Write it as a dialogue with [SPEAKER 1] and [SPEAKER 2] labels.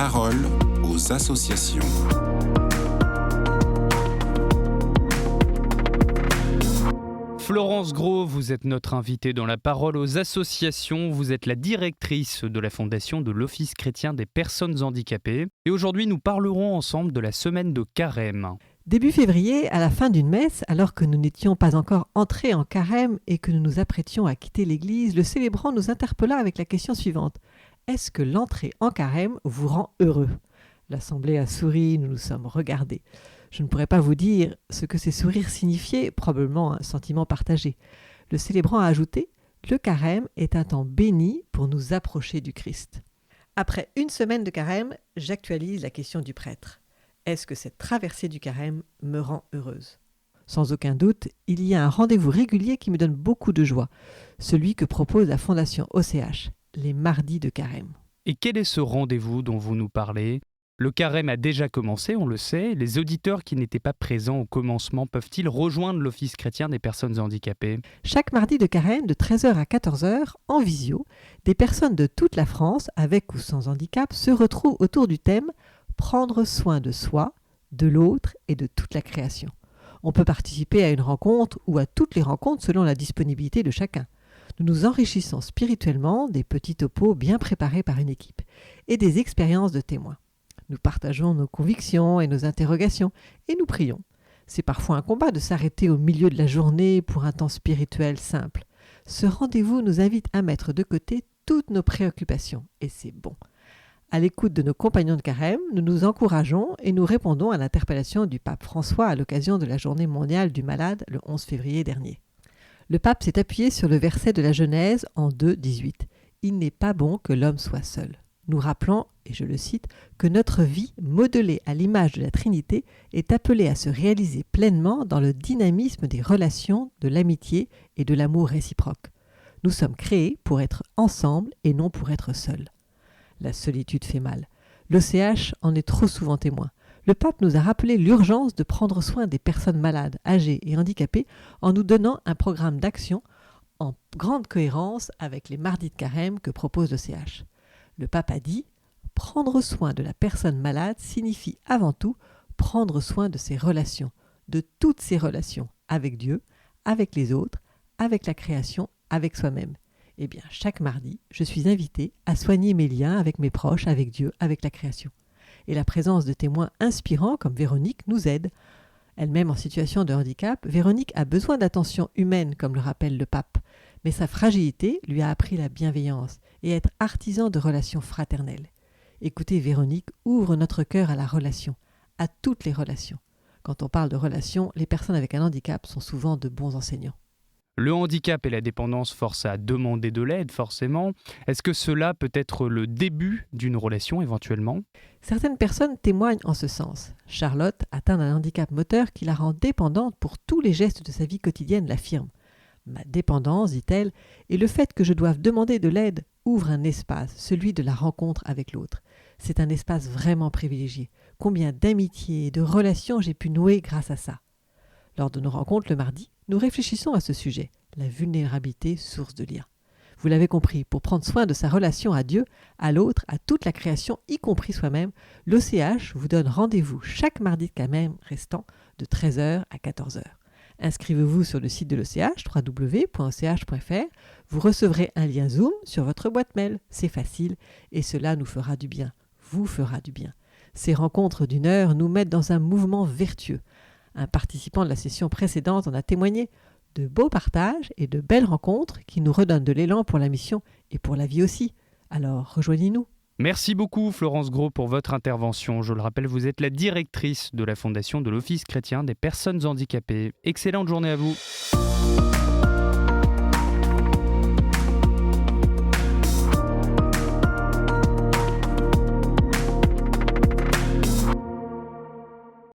[SPEAKER 1] parole aux associations.
[SPEAKER 2] Florence Gros, vous êtes notre invitée dans la parole aux associations. Vous êtes la directrice de la fondation de l'Office chrétien des personnes handicapées. Et aujourd'hui, nous parlerons ensemble de la semaine de Carême.
[SPEAKER 3] Début février, à la fin d'une messe, alors que nous n'étions pas encore entrés en Carême et que nous nous apprêtions à quitter l'église, le célébrant nous interpella avec la question suivante. Est-ce que l'entrée en Carême vous rend heureux ? L'assemblée a souri, nous nous sommes regardés. Je ne pourrais pas vous dire ce que ces sourires signifiaient, probablement un sentiment partagé. Le célébrant a ajouté « Le Carême est un temps béni pour nous approcher du Christ ». Après une semaine de Carême, j'actualise la question du prêtre. Est-ce que cette traversée du Carême me rend heureuse ? Sans aucun doute, il y a un rendez-vous régulier qui me donne beaucoup de joie, celui que propose la Fondation OCH, les mardis de Carême.
[SPEAKER 2] Et quel est ce rendez-vous dont vous nous parlez ? Le Carême a déjà commencé, on le sait. Les auditeurs qui n'étaient pas présents au commencement peuvent-ils rejoindre l'Office chrétien des personnes handicapées ?
[SPEAKER 3] Chaque mardi de Carême, de 13h à 14h, en visio, des personnes de toute la France, avec ou sans handicap, se retrouvent autour du thème « Prendre soin de soi, de l'autre et de toute la création ». On peut participer à une rencontre ou à toutes les rencontres selon la disponibilité de chacun. Nous nous enrichissons spirituellement des petits topos bien préparés par une équipe et des expériences de témoins. Nous partageons nos convictions et nos interrogations et nous prions. C'est parfois un combat de s'arrêter au milieu de la journée pour un temps spirituel simple. Ce rendez-vous nous invite à mettre de côté toutes nos préoccupations et c'est bon. À l'écoute de nos compagnons de Carême, nous nous encourageons et nous répondons à l'interpellation du pape François à l'occasion de la journée mondiale du malade le 11 février dernier. Le pape s'est appuyé sur le verset de la Genèse en 2,18. « Il n'est pas bon que l'homme soit seul ». Nous rappelons, et je le cite, que notre vie, modelée à l'image de la Trinité, est appelée à se réaliser pleinement dans le dynamisme des relations, de l'amitié et de l'amour réciproque. Nous sommes créés pour être ensemble et non pour être seuls. La solitude fait mal. L'OCH en est trop souvent témoin. Le pape nous a rappelé l'urgence de prendre soin des personnes malades, âgées et handicapées en nous donnant un programme d'action en grande cohérence avec les mardis de Carême que propose l'OCH. Le pape a dit « Prendre soin de la personne malade signifie avant tout prendre soin de ses relations, de toutes ses relations, avec Dieu, avec les autres, avec la création, avec soi-même. » Eh bien, chaque mardi, je suis invitée à soigner mes liens avec mes proches, avec Dieu, avec la création. Et la présence de témoins inspirants comme Véronique nous aide. Elle-même en situation de handicap, Véronique a besoin d'attention humaine, comme le rappelle le pape. Mais sa fragilité lui a appris la bienveillance et être artisan de relations fraternelles. Écoutez, Véronique ouvre notre cœur à la relation, à toutes les relations. Quand on parle de relations, les personnes avec un handicap sont souvent de bons enseignants.
[SPEAKER 2] Le handicap et la dépendance forcent à demander de l'aide, forcément. Est-ce que cela peut être le début d'une relation, éventuellement ?
[SPEAKER 3] Certaines personnes témoignent en ce sens. Charlotte, atteinte d'un handicap moteur qui la rend dépendante pour tous les gestes de sa vie quotidienne, l'affirme. Ma dépendance, dit-elle, et le fait que je doive demander de l'aide ouvre un espace, celui de la rencontre avec l'autre. C'est un espace vraiment privilégié. Combien d'amitiés et de relations j'ai pu nouer grâce à ça. Lors de nos rencontres le mardi, nous réfléchissons à ce sujet, la vulnérabilité, source de lien. Vous l'avez compris, pour prendre soin de sa relation à Dieu, à l'autre, à toute la création, y compris soi-même, l'OCH vous donne rendez-vous chaque mardi de Carême restant de 13h à 14h. Inscrivez-vous sur le site de l'OCH, www.och.fr. Vous recevrez un lien Zoom sur votre boîte mail. C'est facile et cela nous fera du bien, vous fera du bien. Ces rencontres d'une heure nous mettent dans un mouvement vertueux. Un participant de la session précédente en a témoigné. De beaux partages et de belles rencontres qui nous redonnent de l'élan pour la mission et pour la vie aussi. Alors rejoignez-nous.
[SPEAKER 2] Merci beaucoup Florence Gros pour votre intervention. Je le rappelle, vous êtes la directrice de la fondation de l'Office chrétien des personnes handicapées. Excellente journée à vous.